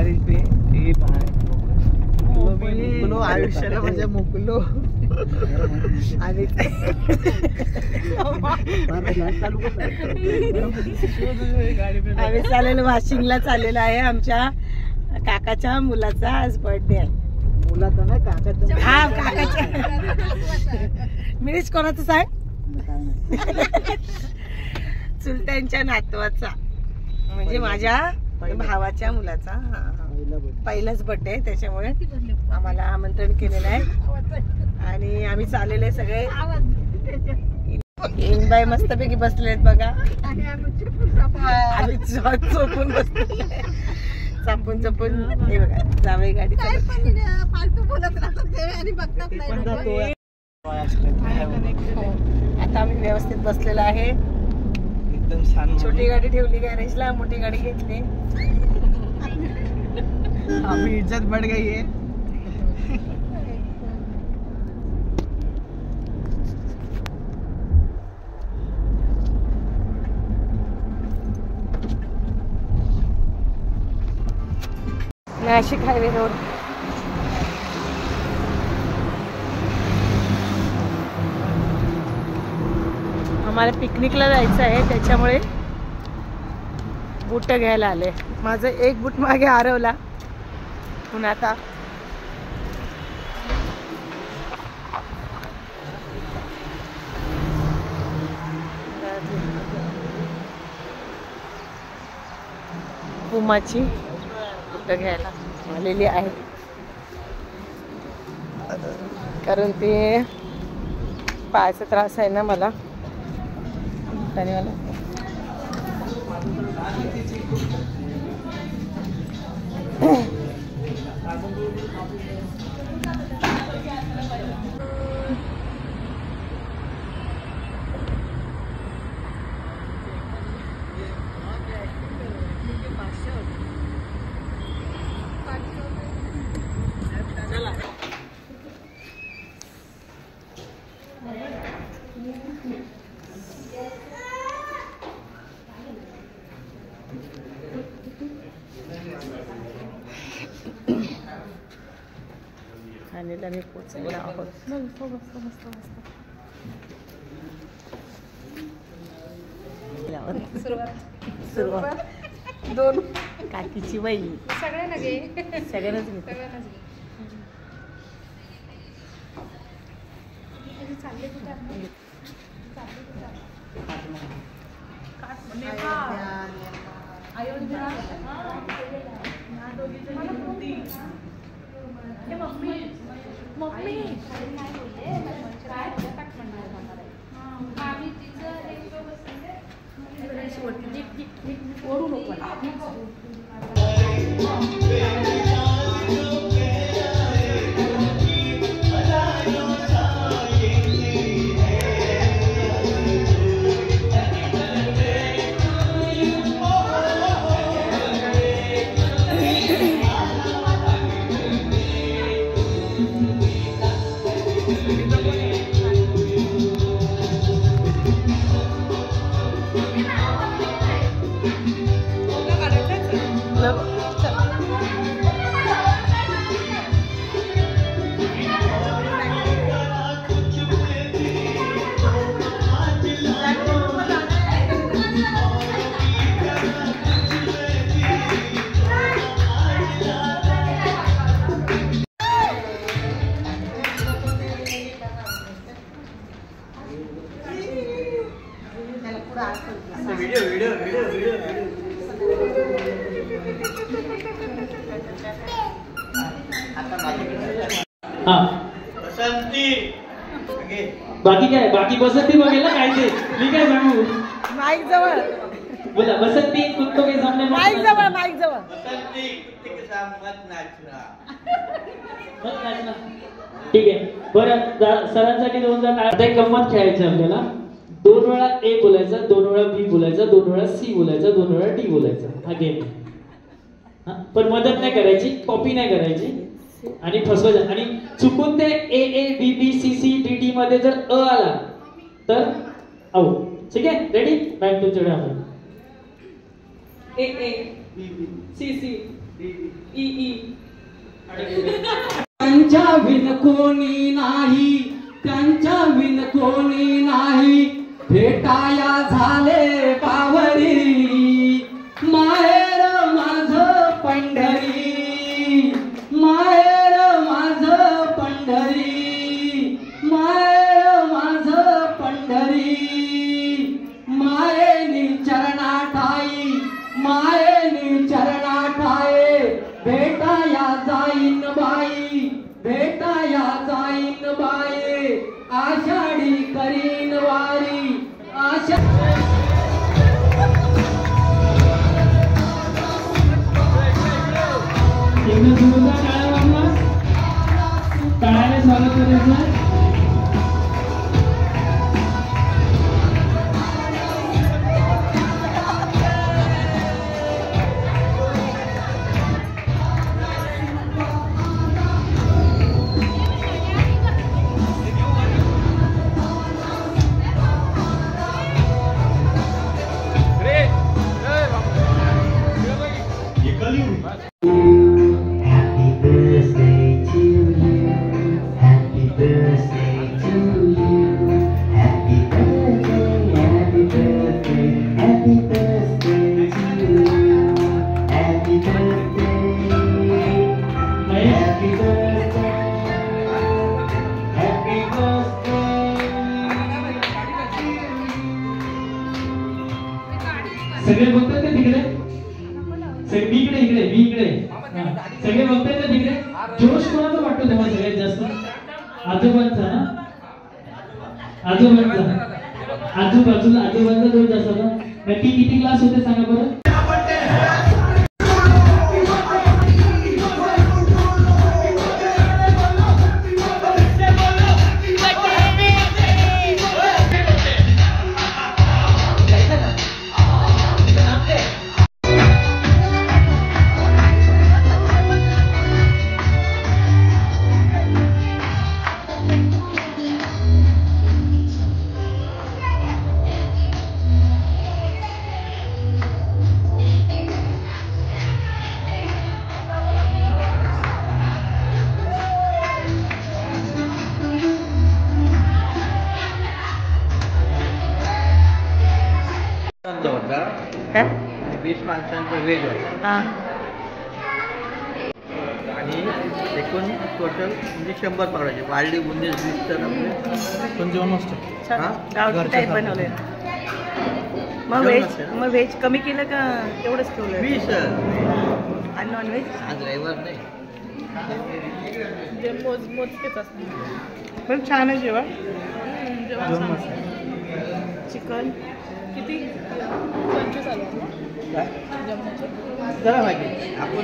बारिश पे ये मोकलो आयुष्याला माझ्या मोकलो आणि आम्ही चालेल वाशिंगला चाललेलो आहे. आमच्या काकाच्या मुलाचा आज बर्थडे आहे. मुलाचा ना काकाचा? हा काकाच्या. मिरीच कोणाचं सांग? चुलत्यांच्या नातवाचा म्हणजे माझ्या भावाच्या मुलाचा पहिलाच बर्थडे आहे. त्याच्यामुळे आम्हाला आमंत्रण केलेलं आहे आणि आम्ही चाललेले आहे सगळे. बाई मस्तपैकी बसले आहेत बघा. आम्ही चोपून बसले चापून चपून. हे बघा जावई गाडी आता आम्ही व्यवस्थित बसलेलो आहे. एकदम छान. छोटी गाडी ठेवली गॅरेजला, मोठी गाडी घेतली. आम्ही इज्जत बढ़ गई है. Nashik highway road. आम्हाला पिकनिकला जायचं आहे त्याच्यामुळे बूट घ्यायला आले. माझं एक बूट मागे हरवला पुन्हा आता पुमाची बूट घ्यायला आलेली आहे कारण ते पायाचा त्रास आहे ना मला. ठाण्याला मी पोचलेलो आहोत. सुरुवात दोन काकीची वही सगळ्यांना घे. सगळ्यांनाच घे. बाकी काय? बाकी बसंती बघेल ना काय ते. मी काय सांगू? माईक जवळ बोला. बसंती कुत्तो के सामने माईक जवळ. माईक जवळ. बसंती कुत्ते के सामने मत नाचना. मत नाचना. ठीक आहे. बरं सरांसाठी दोन जण आता एक गंमत खेळायची आपल्याला. 2 वेळा ए बोलायचा, 2 वेळा बी बोलायचा, 2 वेळा सी बोलायचा, 2 वेळा डी बोलायचा. हा गेम. पण मदत नाही करायची, कॉपी नाही करायची आणि फसवायचं. आणि चुकून ते A A B B C C D D मध्ये जर अ आला तर आउट. ठीक आहे. रेडी? मॅम तुमच्याकडे आपण ए ए सी सी ई ई त्यांच्या विन कोणी नाही, त्यांच्या विन कोणी नाही, भेटाया झाले पावरी, माहेर माझ पंढरी, माहेर माझ पंढरी, माहेर माझ पंढरी, मायेनी चरणा ठाई, मायेनी चरणा ठाये, भेटाया जाईन बाई, भेटाया जाईन बाई, आषाढी करीन वारी, आषा एकदा जोरदार टाळ्या वाजवा. टाळ्याने स्वागत करायचं. Happy birthday to you, happy birthday to you, happy birthday, happy birthday, happy birthday to you, happy birthday, happy birthday, happy birthday. सगळे बघतात का तिकडे? मी इकडे इकडे मी इकडे. सगळे बघताय ना तिकडे? जोश कोणाचा वाटतो तेव्हा सगळ्यात जास्त? आजोबांचा ना? आजोबांचा. आजोबांचा जोश जास्त ना? नक्की किती क्लास होते सांगा बरं? होता काय? 20 माणसांचा वेज होता हा. आणि एकूण टोटल म्हणजे 100 पकडायचे. वाढली बुंदी 20 तर आपले 55 असतं. छान. हा? गावठी टाईप बनवले. मग जेवण व्हेज असतं. मग व्हेज कमी केलं का तेवढंच ठेवलं? 20 आणि नॉन व्हेज आज रविवार नाही. पण छान आहे जेवण. चिकन किती? 25 आलं ना? जरा माहिती आपण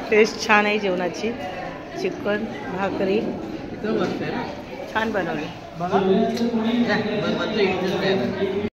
टेस्ट छान आहे जेवणाची. चिकन भाकरी इथं बसतंय ना. छान बनवली. बघा मधलं इंटरेस्ट आहे.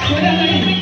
कोणासाठी